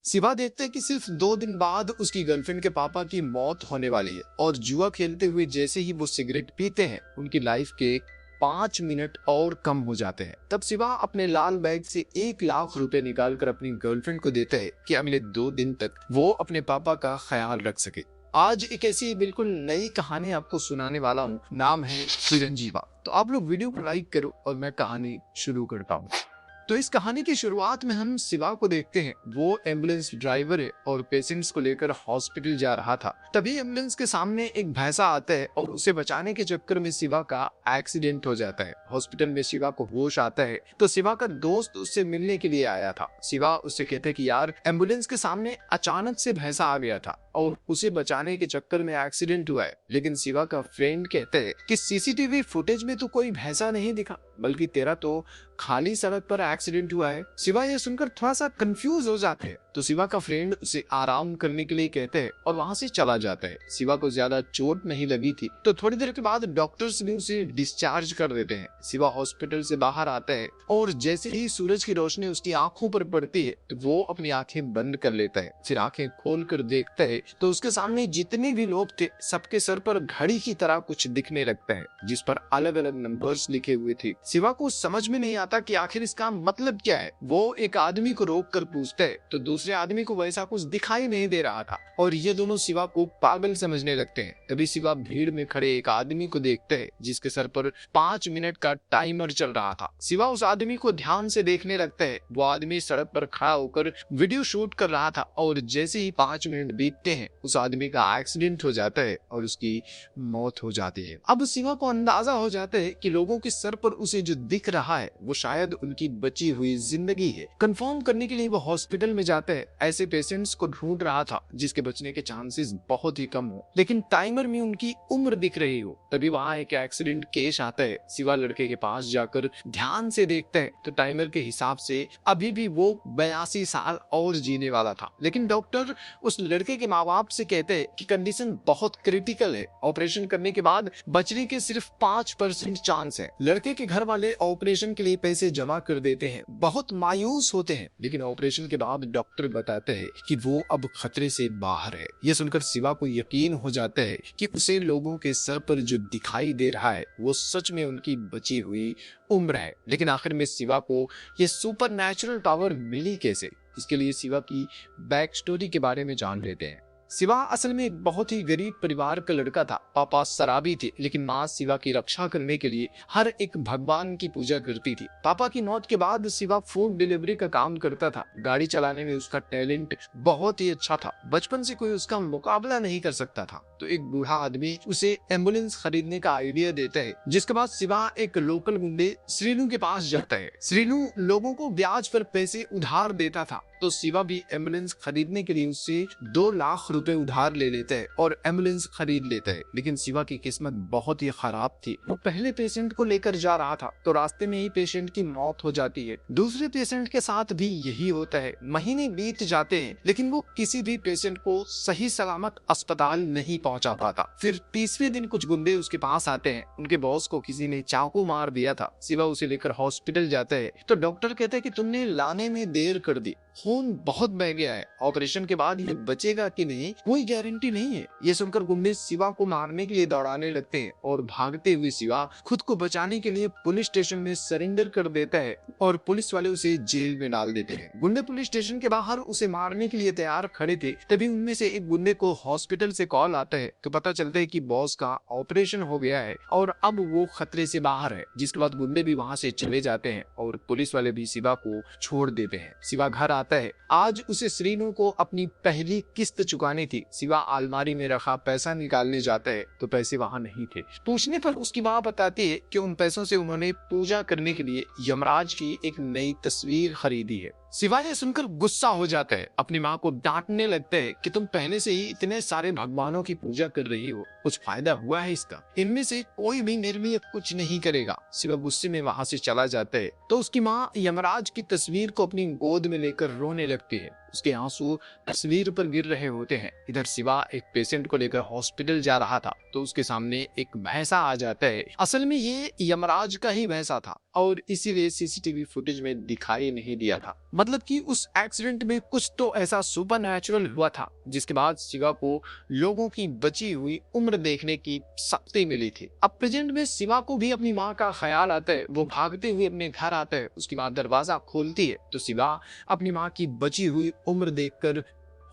शिवा देखते हैं कि सिर्फ 2 दिन बाद उसकी गर्लफ्रेंड के पापा की मौत होने वाली है और जुआ खेलते हुए जैसे ही वो सिगरेट पीते हैं उनकी लाइफ के 5 मिनट और कम हो जाते हैं। तब शिवा अपने लाल बैग से 1 लाख रुपए निकाल कर अपनी गर्लफ्रेंड को देते हैं कि अगले 2 दिन तक वो अपने पापा का ख्याल रख सके। आज एक ऐसी बिल्कुल नई कहानी आपको सुनाने वाला हूँ, नाम है चिरंजीवा। तो आप लोग वीडियो को लाइक करो और मैं कहानी शुरू करता हूँ। तो इस कहानी की शुरुआत में हम शिवा को देखते हैं। वो एम्बुलेंस ड्राइवर है और पेशेंट्स को लेकर हॉस्पिटल जा रहा था। तभी एम्बुलेंस के सामने एक भैंसा आता है और उसे बचाने के चक्कर में शिवा का एक्सीडेंट हो जाता है। हॉस्पिटल में शिवा को होश आता है तो शिवा का दोस्त उससे मिलने के लिए आया था। शिवा उससे कहते कि यार, एम्बुलेंस के सामने अचानक से भैंसा आ गया था और उसे बचाने के चक्कर में एक्सीडेंट हुआ है। लेकिन शिवा का फ्रेंड कहते हैं कि सीसीटीवी फुटेज में तो कोई भैंसा नहीं दिखा, बल्कि तेरा तो खाली सड़क पर एक्सीडेंट हुआ है। शिवा ये सुनकर थोड़ा सा कंफ्यूज हो जाते हैं तो शिवा का फ्रेंड उसे आराम करने के लिए कहते हैं और वहां से चला जाता है। शिवा को ज्यादा चोट नहीं लगी थी तो थोड़ी देर के बाद डॉक्टर्स भी उसे डिस्चार्ज कर देते हैं। शिवा हॉस्पिटल से बाहर आता है और जैसे ही सूरज की रोशनी उसकी आंखों पर पड़ती है तो वो अपनी आंखें बंद कर लेता है। फिर आंखें खोल कर देखता है तो उसके सामने जितने भी लोग थे सबके सर पर घड़ी की तरह कुछ दिखने लगता है जिस पर अलग अलग नंबर्स लिखे हुए थे। शिवा को समझ में नहीं आता कि आखिर इसका मतलब क्या है। वो एक आदमी को रोक कर पूछता है तो दूसरे आदमी को वैसा कुछ दिखाई नहीं दे रहा था और ये दोनों शिवा को पागल समझने लगते हैं। तभी शिवा भीड़ में खड़े एक आदमी को देखते हैं जिसके सर पर 5 मिनट का टाइमर चल रहा था। शिवा उस आदमी को ध्यान से देखने लगता है। वो आदमी सड़क पर खड़ा होकर वीडियो शूट कर रहा था और जैसे ही 5 मिनट बीतते हैं उस आदमी का एक्सीडेंट हो जाता है और उसकी मौत हो जाती है। अब शिवा को अंदाजा हो जाता है कि लोगों के सर पर उसे जो दिख रहा है वो शायद उनकी बची हुई जिंदगी है। कंफर्म करने के लिए वो हॉस्पिटल में जाते हैं। ऐसे पेशेंट्स को ढूंढ रहा था जिसके बचने के चांसेस बहुत ही कम हो, लेकिन टाइमर में उनकी उम्र दिख रही हो। तभी वहाँ एक एक्सीडेंट केस आता है। शिवा लड़के के पास जाकर ध्यान से देखते हैं तो टाइमर के हिसाब से अभी भी वो 82 साल और जीने वाला था। लेकिन डॉक्टर उस लड़के के माँ बाप से कहते हैं कि कंडीशन बहुत क्रिटिकल है, ऑपरेशन करने के बाद बचने के सिर्फ 5% चांस है। लड़के के घर वाले ऑपरेशन के लिए पैसे जमा कर देते हैं, बहुत मायूस होते हैं। लेकिन ऑपरेशन के बाद डॉक्टर बताते हैं कि वो अब खतरे से बाहर है। ये सुनकर शिवा को यकीन हो जाता है कि उसे लोगों के सर पर जो दिखाई दे रहा है वो सच में उनकी बची हुई उम्र है। लेकिन आखिर में शिवा को ये सुपर नेचुरल पावर मिली कैसे? इसके लिए शिवा की बैक स्टोरी के बारे में जान लेते हैं। शिवा असल में एक बहुत ही गरीब परिवार का लड़का था। पापा शराबी थे लेकिन माँ शिवा की रक्षा करने के लिए हर एक भगवान की पूजा करती थी। पापा की मौत के बाद शिवा फूड डिलीवरी का काम करता था। गाड़ी चलाने में उसका टैलेंट बहुत ही अच्छा था। बचपन से कोई उसका मुकाबला नहीं कर सकता था। तो एक बूढ़ा आदमी उसे एम्बुलेंस खरीदने का आइडिया देता है, जिसके बाद शिवा एक लोकल गुंडे श्रीनू के पास जाता है। श्रीनू लोगों को ब्याज पर पैसे उधार देता था तो शिवा भी एम्बुलेंस खरीदने के लिए उससे 2 लाख रुपए उधार ले लेता है और एम्बुलेंस खरीद लेता है। लेकिन शिवा की किस्मत बहुत ही खराब थी। वो पहले पेशेंट को लेकर जा रहा था तो रास्ते में ही पेशेंट की मौत हो जाती है। दूसरे पेशेंट के साथ भी यही होता है। महीने बीत जाते हैं लेकिन वो किसी भी पेशेंट को सही सलामत अस्पताल नहीं पहुंचा पाता। फिर 30वें दिन कुछ गुंडे उसके पास आते हैं। उनके बॉस को किसी ने चाकू मार दिया था। शिवा उसे लेकर हॉस्पिटल जाता है तो डॉक्टर कहते हैं कि तुमने लाने में देर कर दी, खून बहुत बह गया है, ऑपरेशन के बाद ये बचेगा कि नहीं कोई गारंटी नहीं है। ये सुनकर गुंडे शिवा को मारने के लिए दौड़ाने लगते हैं और भागते हुए शिवा खुद को बचाने के लिए पुलिस स्टेशन में सरेंडर कर देता है और पुलिस वाले उसे जेल में डाल देते हैं। गुंडे पुलिस स्टेशन के बाहर उसे मारने के लिए तैयार खड़े थे। तभी उनमें से एक गुंडे को हॉस्पिटल से कॉल आता है तो पता चलता है कि बॉस का ऑपरेशन हो गया है और अब वो खतरे से बाहर है। जिसके बाद गुंडे भी वहाँ से चले जाते हैं और पुलिस वाले भी शिवा को छोड़ देते हैं। शिवा घर आता है। आज उसे श्रीनू को अपनी पहली किस्त चुकानी थी। शिवा अलमारी में रखा पैसा निकालने जाता है तो पैसे वहाँ नहीं थे। पूछने पर उसकी माँ बताती है कि उन पैसों से उन्होंने पूजा करने के लिए यमराज की एक नई तस्वीर खरीदी है। शिवा ये सुनकर गुस्सा हो जाता है। अपनी माँ को डांटने लगता है कि तुम पहले से ही इतने सारे भगवानों की पूजा कर रही हो, कुछ फायदा हुआ है इसका? इनमें से कोई भी मेरे लिए कुछ नहीं करेगा। शिवा गुस्से में वहाँ से चला जाता है तो उसकी माँ यमराज की तस्वीर को अपनी गोद में लेकर रोने लगती है। उसके आंसू तस्वीर पर गिर रहे होते हैं। इधर शिवा एक पेशेंट को लेकर हॉस्पिटल जा रहा था तो उसके सामने एक भैंसा आ जाता है। असल में ये यमराज का ही भैंसा था और इसीलिए सीसीटीवी फुटेज में दिखाई नहीं दिया था। मतलब कि उस एक्सीडेंट में कुछ तो ऐसा सुपरनैचुरल हुआ था जिसके बाद शिवा को लोगों की बची हुई उम्र देखने की शक्ति मिली थी। अब प्रेजेंट में शिवा को भी अपनी माँ का ख्याल आता है। वो भागते हुए अपने घर आता है, उसकी माँ दरवाजा खोलती है तो शिवा अपनी माँ की बची हुई उम्र देखकर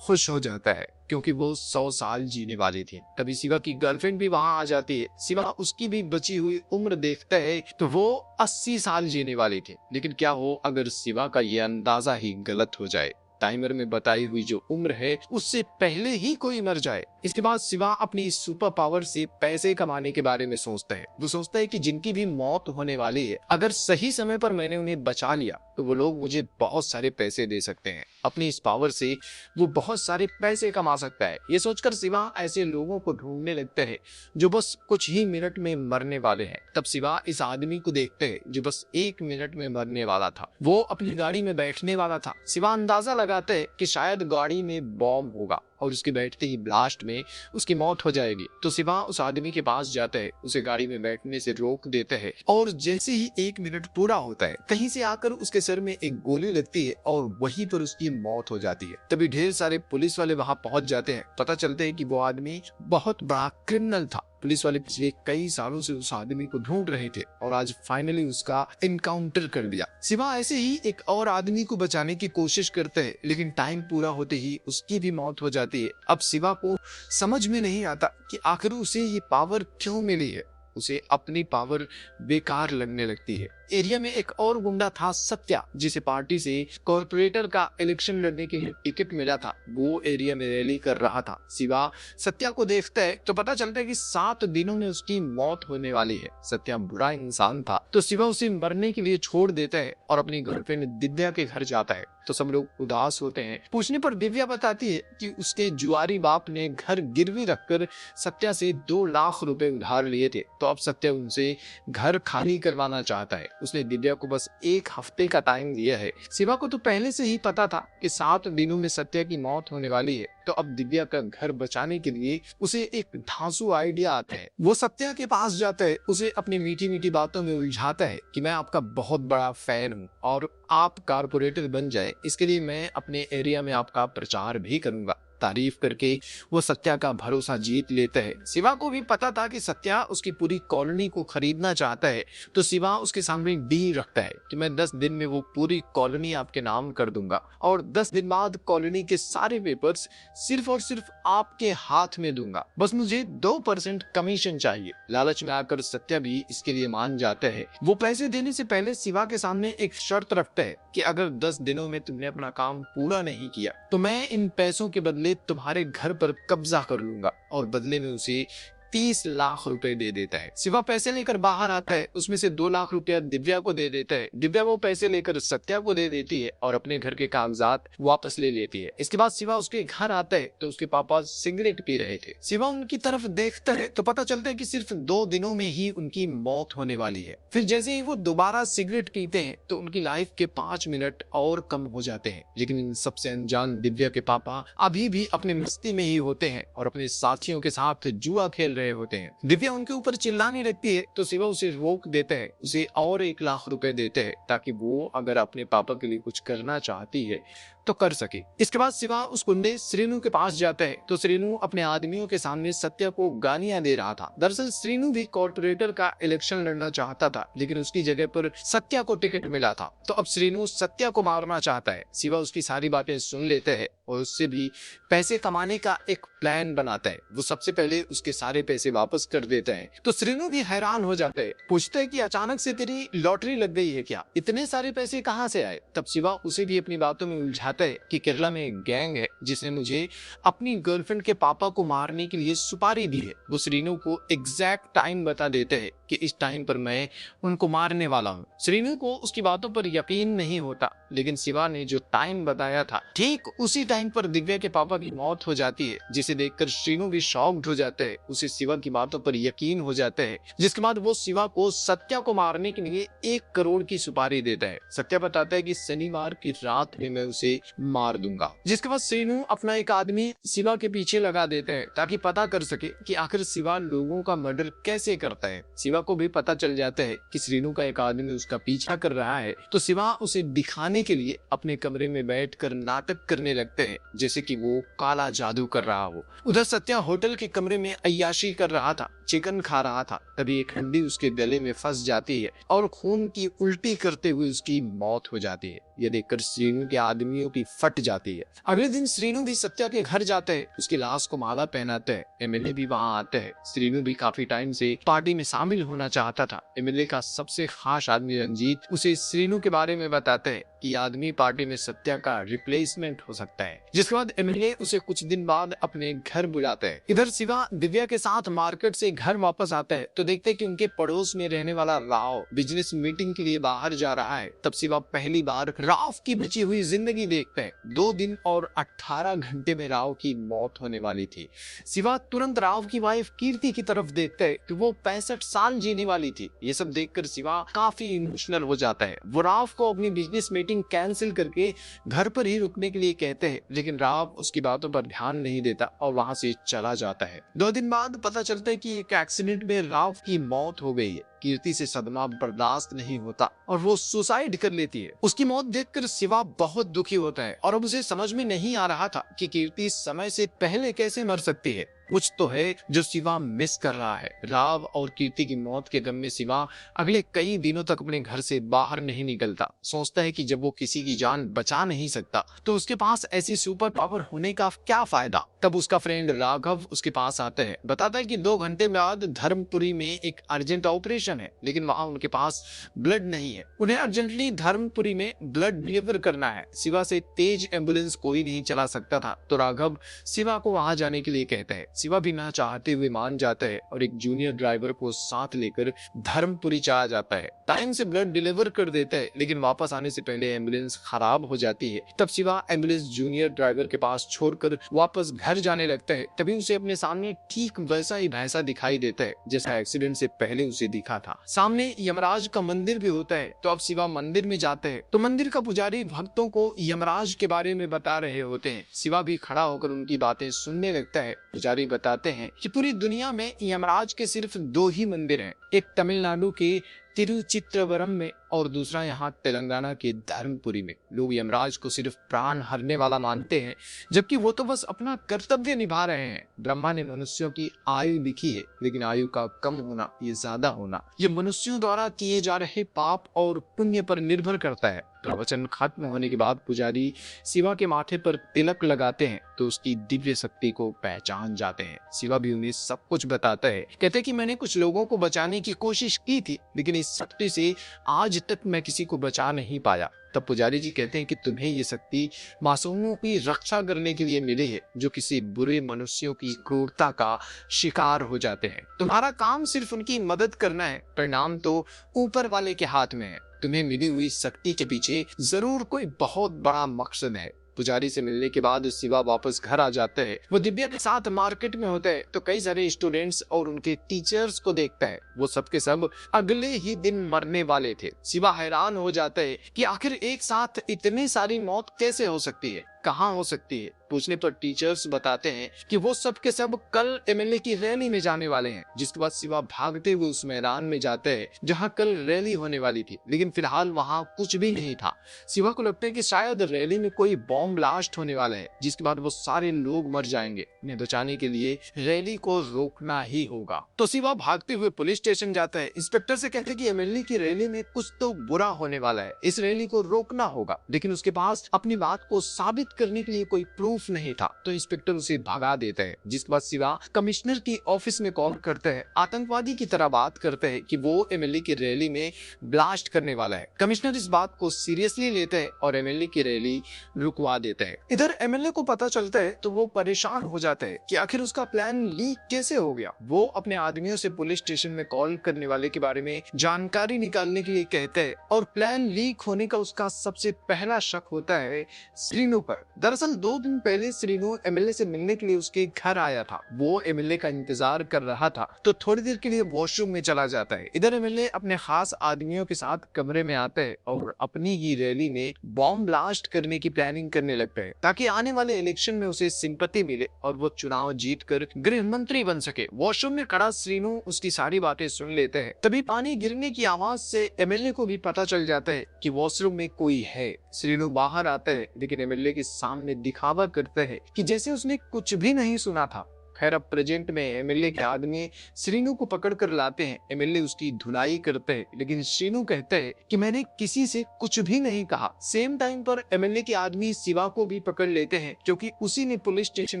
खुश हो जाता है क्योंकि वो 100 साल जीने वाली थी। तभी शिवा की गर्लफ्रेंड भी वहां आ जाती है। शिवा उसकी भी बची हुई उम्र देखता है तो वो 80 साल जीने वाली थी। लेकिन क्या हो अगर शिवा का ये अंदाजा ही गलत हो जाए, टाइमर में बताई हुई जो उम्र है उससे पहले ही कोई मर जाए। इसके बाद शिवा अपनी सुपर पावर से पैसे कमाने के बारे में सोचता है। वो सोचता है कि जिनकी भी मौत होने वाली है, अगर सही समय पर मैंने उन्हें बचा लिया तो वो लोग मुझे बहुत सारे पैसे दे सकते हैं। अपनी इस पावर से वो बहुत सारे पैसे कमा सकता है। ये सोचकर शिवा ऐसे लोगों को ढूंढने लगता है जो बस कुछ ही मिनट में मरने वाले हैं। तब शिवा इस आदमी को देखते हैं जो बस 1 मिनट में मरने वाला था। वो अपनी गाड़ी में बैठने वाला था। शिवा अंदाजा लगाते हैं कि शायद गाड़ी में बॉम्ब होगा और उसके बैठते ही ब्लास्ट में उसकी मौत हो जाएगी। तो शिवा उस आदमी के पास जाता है, उसे गाड़ी में बैठने से रोक देते हैं और जैसे ही 1 मिनट पूरा होता है कहीं से आकर उसके सर में एक गोली लगती है और वहीं पर उसकी मौत हो जाती है। तभी ढेर सारे पुलिस वाले वहां पहुंच जाते हैं। पता चलता है कि वो आदमी बहुत बड़ा क्रिमिनल था। पुलिस वाले पिछले कई सालों से उस आदमी को ढूंढ रहे थे और आज फाइनली उसका इनकाउंटर कर दिया। शिवा ऐसे ही एक और आदमी को बचाने की कोशिश करते हैं लेकिन टाइम पूरा होते ही उसकी भी मौत हो जाती है। अब शिवा को समझ में नहीं आता कि आखिर उसे ये पावर क्यों मिली है। उसे अपनी पावर बेकार लगने लगती है। एरिया में एक और गुंडा था सत्या, जिसे पार्टी से कॉर्पोरेटर का इलेक्शन लड़ने के लिए टिकट मिला था। वो एरिया में रैली कर रहा था। शिवा सत्या को देखता है तो पता चलता है कि 7 दिनों में उसकी मौत होने वाली है। सत्या बुरा इंसान था तो शिवा उसे मरने के लिए छोड़ देता है और अपनी गर्लफ्रेंड दिव्या के घर जाता है। तो सब लोग उदास होते हैं। पूछने पर दिव्या बताती है कि उसके जुआरी बाप ने घर गिरवी रखकर सत्या से 2 लाख रुपए उधार लिए थे। तो अब सत्या उनसे घर खाली करवाना चाहता है। उसने दिव्या को बस 1 हफ्ते का टाइम दिया है। शिवा को तो पहले से ही पता था कि 7 दिनों में सत्या की मौत होने वाली है। तो अब दिव्या का घर बचाने के लिए उसे एक धांसू आइडिया आता है। वो सत्या के पास जाता है, उसे अपनी मीठी मीठी बातों में उलझाता है कि मैं आपका बहुत बड़ा फैन हूँ और आप कारपोरेटर बन जाए, इसके लिए मैं अपने एरिया में आपका प्रचार भी करूंगा। तारीफ करके वो सत्या का भरोसा जीत लेता है। शिवा को भी पता था कि सत्या उसकी पूरी कॉलोनी को खरीदना चाहता है। तो शिवा उसके सामने डील रखता है कि मैं 10 दिन में वो पूरी कॉलोनी आपके नाम कर दूंगा और 10 दिन बाद कॉलोनी के सारे पेपर्स सिर्फ और सिर्फ आपके हाथ में दूंगा। बस मुझे 2% कमीशन चाहिए। लालच में आकर सत्या भी इसके लिए मान जाता है। वो पैसे देने से पहले शिवा के सामने एक शर्त रखता है कि अगर 10 दिनों में तुमने अपना काम पूरा नहीं किया तो मैं इन पैसों के बदले तुम्हारे घर पर कब्जा कर लूंगा। और बदले में उसे 30 लाख रुपए दे देता है। शिवा पैसे लेकर बाहर आता है, उसमें से 2 लाख रुपया दिव्या को दे देता है। दिव्या वो पैसे लेकर सत्या को दे देती है और अपने घर के कागजात वापस ले लेती है। इसके बाद शिवा उसके घर आता है तो उसके पापा सिगरेट पी रहे थे। शिवा उनकी तरफ देखता है तो पता चलता है कि सिर्फ 2 दिनों में ही उनकी मौत होने वाली है। फिर जैसे ही वो दोबारा सिगरेट पीते हैं तो उनकी लाइफ के 5 मिनट और कम हो जाते हैं। लेकिन इन सबसे अनजान दिव्या के पापा अभी भी अपने मस्ती में ही होते हैं और अपने साथियों के साथ जुआ खेल होते हैं। दिव्या उनके ऊपर चिल्लाने लगती है तो शिवा उसे रोक देता है, उसे और 1 लाख रुपए देते हैं ताकि वो अगर अपने पापा के लिए कुछ करना चाहती है तो कर सके। इसके बाद शिवा उस गुंडे श्रीनू के पास जाता है तो श्रीनू अपने आदमियों के सामने सत्या को गालियां दे रहा था। दरअसल श्रीनू भी कॉर्पोरेटर का इलेक्शन लड़ना चाहता था लेकिन उसकी जगह पर सत्या को टिकट मिला था। तो अब श्रीनू सत्या को मारना चाहता है। शिवा उसकी सारी बातें सुन लेते हैं और उससे भी पैसे कमाने का एक प्लान बनाता है। वो सबसे पहले उसके सारे पैसे वापस कर देता है। तो श्रीनू भी हैरान हो जाता है, पूछता है कि अचानक से तेरी लॉटरी लग गई है क्या, इतने सारे पैसे कहाँ से आए। तब शिवा उसे भी अपनी बातों में उलझाता है कि केरला में एक गैंग है जिसने मुझे अपनी गर्लफ्रेंड के पापा को मारने के लिए सुपारी दी है। वो श्रीनू को एग्जैक्ट टाइम बता देते हैं कि इस टाइम पर मैं उनको मारने वाला हूँ। श्रीनू को उसकी बातों पर यकीन नहीं होता लेकिन शिवा ने जो टाइम बताया था ठीक उसी टाइम पर दिव्या के पापा की मौत हो जाती है, जिसे देखकर श्रीनू भी शॉक्ड हो जाता है। उसे शिवा की बातों पर यकीन हो जाता है जिसके बाद वो शिवा को सत्या को मारने के लिए 1 करोड़ की सुपारी देता है। सत्या बताता है कि शनिवार की रात में मैं उसे मार दूंगा। जिसके बाद श्रीनू अपना एक आदमी शिवा के पीछे लगा देते हैं ताकि पता कर सके कि आखिर शिवा लोगों का मर्डर कैसे करता है। शिवा को भी पता चल जाता है कि श्रीनु का एक आदमी उसका पीछा कर रहा है, तो शिवा उसे दिखाने के लिए अपने कमरे में बैठकर नाटक करने लगते हैं जैसे कि वो काला जादू कर रहा हो। उधर सत्या होटल के कमरे में अय्याशी कर रहा था, चिकन खा रहा था। तभी एक हड्डी उसके गले में फंस जाती है और खून की उल्टी करते हुए उसकी मौत हो जाती है। यह देखकर श्रीनु के आदमियों की फट जाती है। अगले दिन श्रीनु भी सत्या के घर जाते हैं, उसकी लाश को माला पहनाते हैं। एमएलए भी वहां आते हैं। श्रीनु भी काफी टाइम से पार्टी में शामिल होना चाहता था। एमएलए का सबसे खास आदमी रंजीत उसे श्रीनु के बारे में बताते हैं कि आदमी पार्टी में सत्या का रिप्लेसमेंट हो सकता है। जिसके बाद एमएलए उसे कुछ दिन बाद अपने घर बुलाते हैं। इधर शिवा दिव्या के साथ मार्केट से घर वापस आता है तो देखते हैं कि उनके पड़ोस में रहने वाला राव बिजनेस मीटिंग के लिए बाहर जा रहा है। तब शिवा पहली बार राव की बची हुई जिंदगी देखते हैं। 2 दिन और 18 घंटे में राव की मौत होने वाली थी। शिवा तुरंत राव की वाइफ कीर्ति की तरफ देखते हैं कि वो 65 साल जीने वाली थी। ये सब देखकर शिवा काफी इमोशनल हो जाता है। वो राव को अपनी बिजनेस मीटिंग कैंसिल करके घर पर ही रुकने के लिए कहते हैं, लेकिन राव उसकी बातों पर ध्यान नहीं देता और वहां से चला जाता है। 2 दिन बाद पता चलता है कि एक एक्सीडेंट में राव की मौत हो गई है। कीर्ति से सदमा बर्दाश्त नहीं होता और वो सुसाइड कर लेती है। उसकी मौत देखकर शिवा बहुत दुखी होता है और अब उसे समझ में नहीं आ रहा था कि कीर्ति समय से पहले कैसे मर सकती है। कुछ तो है जो शिवा मिस कर रहा है। राव और कीर्ति की मौत के गम में शिवा अगले कई दिनों तक अपने घर से बाहर नहीं निकलता। सोचता है कि जब वो किसी की जान बचा नहीं सकता तो उसके पास ऐसी सुपर पावर होने का क्या फायदा। तब उसका फ्रेंड राघव उसके पास आता है, बताता है कि 2 घंटे बाद धर्मपुरी में एक अर्जेंट ऑपरेशन है, लेकिन वहां उनके पास ब्लड नहीं है। उन्हें अर्जेंटली धर्मपुरी में ब्लड डिलीवर करना है। शिवा से तेज एम्बुलेंस कोई नहीं चला सकता था तो राघव शिवा को वहां जाने के लिए कहता है। शिवा भी ना चाहते हुए मान जाता है और एक जूनियर ड्राइवर को साथ लेकर धर्मपुरी चला जाता है। टाइम से ब्लड डिलीवर कर देता है, लेकिन वापस आने से पहले एम्बुलेंस खराब हो जाती है। तब शिवा एम्बुलेंस जूनियर ड्राइवर के पास छोड़कर वापस घर जाने लगता है। तभी उसे अपने सामने ठीक वैसा ही भैंसा दिखाई देता है जैसा एक्सीडेंट से पहले उसे दिखा था। सामने यमराज का मंदिर भी होता है। तो अब शिवा मंदिर में जाते हैं तो मंदिर का पुजारी भक्तों को यमराज के बारे में बता रहे होते हैं। शिवा भी खड़ा होकर उनकी बातें सुनने लगता है। पुजारी बताते हैं कि पूरी दुनिया में यमराज के सिर्फ 2 ही मंदिर हैं, एक तमिलनाडु के तिरुचित्रवरम में और दूसरा यहाँ तेलंगाना के धर्मपुरी में। लोग यमराज को सिर्फ प्राण हरने वाला मानते हैं, जबकि वो तो बस अपना कर्तव्य निभा रहे हैं। ब्रह्मा ने मनुष्यों की आयु लिखी है, लेकिन आयु का कम होना या ज्यादा होना ये मनुष्यों द्वारा किए जा रहे पाप और पुण्य पर निर्भर करता है। प्रवचन खत्म होने के बाद पुजारी शिवा के माथे पर तिलक लगाते हैं तो उसकी दिव्य शक्ति को पहचान जाते हैं। शिवा भी उन्हें सब कुछ बताता है। कहते हैं कि मैंने कुछ लोगों को बचाने की कोशिश की थी, लेकिन इस शक्ति से आज तक मैं किसी को बचा नहीं पाया। तब पुजारी जी कहते हैं कि तुम्हें ये शक्ति मासूमों की रक्षा करने के लिए मिली है जो किसी बुरे मनुष्यों की क्रूरता का शिकार हो जाते हैं। तुम्हारा काम सिर्फ उनकी मदद करना है, परिणाम तो ऊपर वाले के हाथ में है। तुम्हें मिली हुई शक्ति के पीछे जरूर कोई बहुत बड़ा मकसद है। पुजारी से मिलने के बाद शिवा वापस घर आ जाते हैं। वो दिव्या के साथ मार्केट में होते हैं तो कई सारे स्टूडेंट्स और उनके टीचर्स को देखता है। वो सब के सब अगले ही दिन मरने वाले थे। शिवा हैरान हो जाता है कि आखिर एक साथ इतनी सारी मौत कैसे हो सकती है, कहाँ हो सकती है। पूछने पर टीचर्स बताते हैं कि वो सब के सब कल एमएलए की रैली में जाने वाले हैं। जिसके बाद शिवा भागते हुए उस मैदान में जाते हैं जहां कल रैली होने वाली थी, लेकिन फिलहाल वहां कुछ भी नहीं था। शिवा को लगता है कि शायद रैली में कोई बॉम्ब ब्लास्ट होने वाला है, जिसके बाद वो सारे लोग मर जाएंगे। इन्हें बचाने के लिए रैली को रोकना ही होगा। तो शिवा भागते हुए पुलिस स्टेशन जाता है। इंस्पेक्टर से कहते हैं कि एमएलए की रैली में कुछ तो बुरा होने वाला है, इस रैली को रोकना होगा। लेकिन उसके पास अपनी बात को साबित करने के लिए कोई प्रूफ नहीं था, तो इंस्पेक्टर उसे भगा देता है। जिसके बाद शिवा कमिश्नर की ऑफिस में कॉल करते हैं, आतंकवादी की तरह बात करते हैं कि वो एमएलए की रैली में ब्लास्ट करने वाला है। कमिश्नर इस बात को सीरियसली लेते हैं और एमएलए की रैली रुकवा देते हैं। इधर एमएलए को पता चलता है तो वो परेशान हो जाता है कि आखिर उसका प्लान लीक कैसे हो गया। वो अपने आदमियों से पुलिस स्टेशन में कॉल करने वाले के बारे में जानकारी निकालने के लिए कहते हैं और प्लान लीक होने का उसका सबसे पहला शक होता है श्रीनु पर। है। दरअसल 2 दिन पहले श्रीनू एमएलए से मिलने के लिए उसके घर आया था। वो एमएलए का इंतजार कर रहा था तो थोड़ी देर के लिए वॉशरूम में चला जाता है। इधर एमएलए अपने खास आदमियों के साथ कमरे में आते हैं और अपनी ही रैली में बॉम्ब ब्लास्ट करने की प्लानिंग करने लगते हैं ताकि आने वाले इलेक्शन में उसे सिंपैथी मिले और वो चुनाव जीतकर गृह मंत्री बन सके। वॉशरूम में खड़ा श्रीनू उसकी सारी बातें सुन लेते हैं। तभी पानी गिरने की आवाज से एमएलए को भी पता चल जाता है कि वॉशरूम में कोई है। श्रीनू बाहर आता है लेकिन एमएलए के सामने दिखावा करता है कि जैसे उसने कुछ भी नहीं सुना था। खैर अब प्रेजेंट में एमएलए के आदमी श्रीनू को पकड़ कर लाते हैं। एमएलए उसकी धुलाई करते हैं लेकिन श्रीनू कहते हैं कि मैंने किसी से कुछ भी नहीं कहा। सेम टाइम पर एमएलए के आदमी शिवा को भी पकड़ लेते हैं क्योंकि उसी ने पुलिस स्टेशन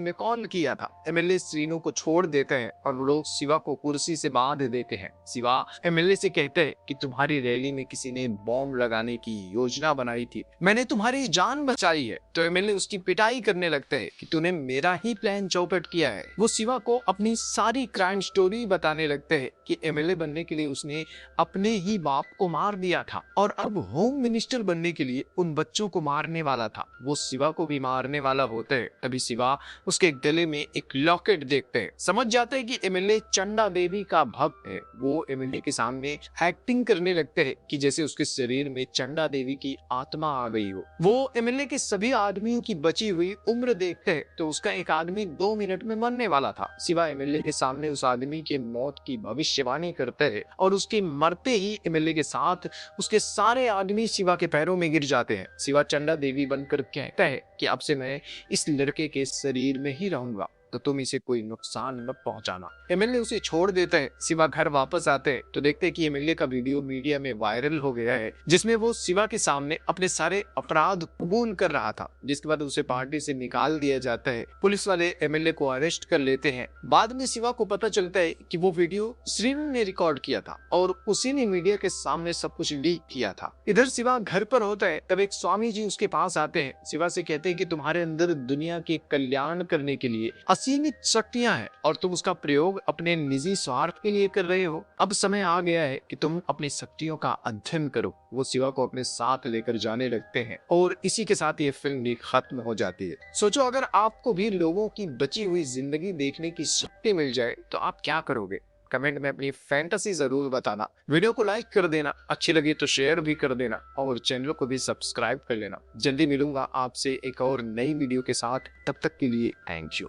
में कॉल किया था। एमएलए श्रीनू को छोड़ देते हैं और लोग शिवा को कुर्सी से बांध देते हैं। शिवा एमएलए से कहते हैं कि तुम्हारी रैली में किसी ने बॉम्ब लगाने की योजना बनाई थी, मैंने तुम्हारी जान बचाई है। तो एमएलए उसकी पिटाई करने लगते हैं कि तूने मेरा ही प्लान चौपट किया है। वो शिवा को अपनी सारी क्राइम स्टोरी बताने लगते हैं कि एमएलए बनने के लिए उसने अपने ही बाप को मार दिया था और अब होम मिनिस्टर बनने के लिए उन बच्चों को मारने वाला था। वो शिवा को भी मारने वाला होते हैं। तभी शिवा उसके गले में एक लॉकेट देखते हैं, समझ जाते हैं कि एमएलए चंदा देवी का भक्त है। वो एमएलए के सामने एक्टिंग करने लगते हैं कि जैसे उसके शरीर में चंदा देवी की आत्मा आ गई हो। वो एमएलए के सभी आदमियों की बची हुई उम्र देखते हैं तो उसका एक आदमी 2 मिनट में मरने वाला था। शिवा एमएलए के सामने उस आदमी के मौत की भविष्यवाणी करते हैं और उसके मरते ही एमएलए के साथ उसके सारे आदमी शिवा के पैरों में गिर जाते हैं। शिवा चंदा देवी बनकर कहता है कि अब से मैं इस लड़के के शरीर में ही रहूंगा तो तुम इसे कोई नुकसान न पहुंचाना। एमएलए उसे छोड़ देता है। शिवा घर वापस आते हैं तो देखते हैं कि एमएलए का वीडियो मीडिया में वायरल हो गया है जिसमें वो शिवा के सामने अपने सारे अपराध कबूल कर रहा था, जिसके बाद उसे पार्टी से निकाल दिया जाता है। पुलिस वाले एमएलए को अरेस्ट कर लेते हैं। बाद में शिवा को पता चलता है कि वो वीडियो श्रीनू ने रिकॉर्ड किया था और उसी ने मीडिया के सामने सब कुछ लीक किया था। इधर शिवा घर पर होता है तब एक स्वामी जी उसके पास आते हैं। शिवा से कहते हैं कि तुम्हारे अंदर दुनिया के कल्याण करने के लिए असीमित शक्तियां हैं और तुम उसका प्रयोग अपने निजी स्वार्थ के लिए कर रहे हो। अब समय आ गया है कि तुम अपनी शक्तियों का अध्ययन करो। वो शिवा को अपने साथ लेकर जाने लगते हैं और इसी के साथ ये फिल्म भी खत्म हो जाती है। सोचो अगर आपको भी लोगों की बची हुई जिंदगी देखने की शक्ति मिल जाए तो आप क्या करोगे? कमेंट में अपनी फैंटेसी जरूर बताना। वीडियो को लाइक कर देना, अच्छी लगी तो शेयर भी कर देना और चैनल को भी सब्सक्राइब कर लेना। जल्दी मिलूंगा आपसे एक और नई वीडियो के साथ, तब तक के लिए थैंक यू।